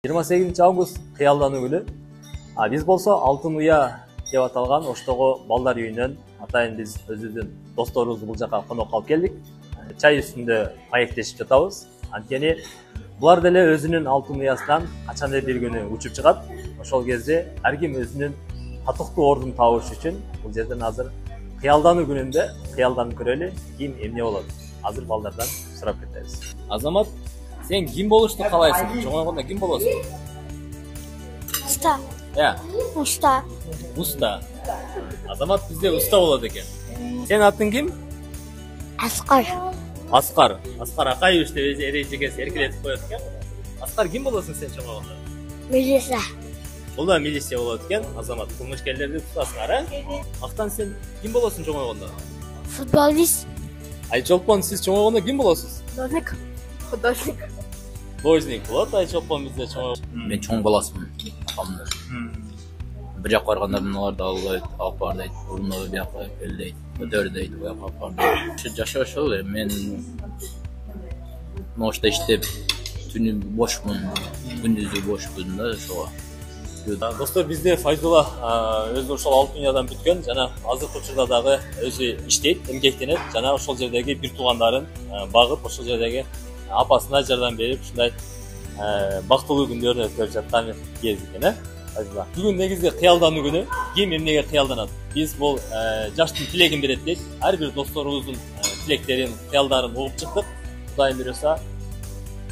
28 август кыялдануу күнү. Биз болсо Алтын Уя деп аталган Оштогу балдар үйүнөн атайын биз өзүбүздүн досторубузду бул жака конокко алып келдик. Чай үстүндө маектешип жатабыз. Анткени булар деле өзүнүн Алтын Уясынан качандыр бир күнү учуп чыгат. Ошол кезде ар ким өзүнүн татыктуу ордун табыш үчүн бул жерден азыр кыялдануу күнүндө кыялданып көрөлү, ким эмне болот. Азыр балдардан сурап кетебиз. Азамат, сен ким болушту каалайсың? Чоңойгондо ким болосуң? Уста. Уста. Уста. Азамат бизде уста болот экен. Сен атың ким? Аскар. Аскар. Аскар Акаевич деп эрежекеси эркелетип коет экен. Аскар ким болосуң сен чоңойгондо? Милиция. Бул да милиция болот экен. Азамат, кылмышкерлерди тутасыңар, Актан сен ким болосуң чоңойгондо? Футболист. Айчолпон, сиз чоңойгондо ким болосуз? Художник. Художник болот, Айчолпон бизде чоңойгондо. Мен чоң баласымын, апамдын. Бир жакка барганда мыналарды алып бар дейт, урунду бияка кел дейт, көтөр дейт, буяка алып бар дейт. Жашоо ошол эле, мен ошто иштеп, түнү бошмун, күндүзү бошпун да ошого. Достор, бизде Файзулла өзү ошол Алтын Уядан бүткөн жана азыркы учурда дагы өзү иштейт, эмгектенет жана ошол жердеги бир туугандарын багып, ошол жердеги апасына жардам берип, ушундай бактылуу күндөрүн өткөрүп жаткан кез экен, Файзулла. Бүгүн негизи кыялдануу күнү. Ким эмнеге кыялданат? Биз бул жаштын тилегин берет дейт. Ар бир досторубуздун тилектерин, кыялдарын угуп чыктык. Кудайым буйруса,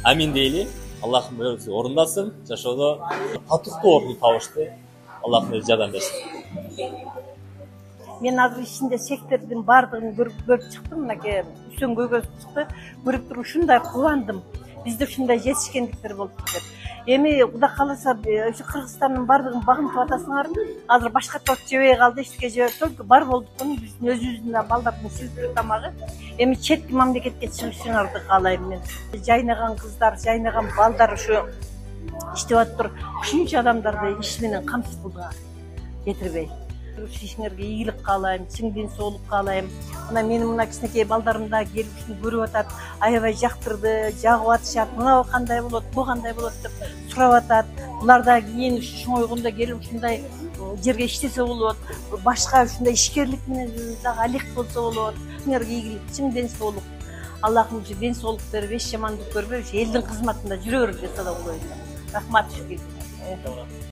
амин дейли. Аллахым өзү орундасын, жашоодо татыктуу ордун табышты. Аллахым өзү жардам берсин. Мен азыр ичинде сектордун бардыгын көрүп чыктым, мынакей үсөн көйгөз чыкты. Көрүп туруп ушундай кубандым. Бизде ушундай жетишкендиктер болуп деп. Эми Кудай кааласа, ошо Кыргызстандын бардыгын багынтып атасыңарбы? Азыр башка торт жебей калды, эчтеке жебей, только бар болдук, биздин өзүбүздүн балдардын сүйүктүү тамагы. Эми четки мамлекетке чыгышыңарды каалайм мен. Жайнаган кыздар, жайнаган балдар ушу иштеп атыптыр. Ушунча адамдарды иш менен камсыздыкка кетирбей. Ушу ишиңерге ийгилик каалайм, чың ден соолук каалайм. Мына менин мына кичинекей балдарым да келип ушуну көрүп атат, аябай жактырды, жагып атышат. Мына кандай болот, бу кандай болот деп сурап атат. Булар да кийин ушу чоңойгондо келип ушундай жерге иштесе болот. Башка ушундай ишкерлик менен дагы алек болсо болот. Силерге ийгилик, чың ден соолук. Аллахым ушу ден соолук берип, эч жамандык көрбөй, ушу элдин кызматында жүрө берип жаса да болот. Рахмат.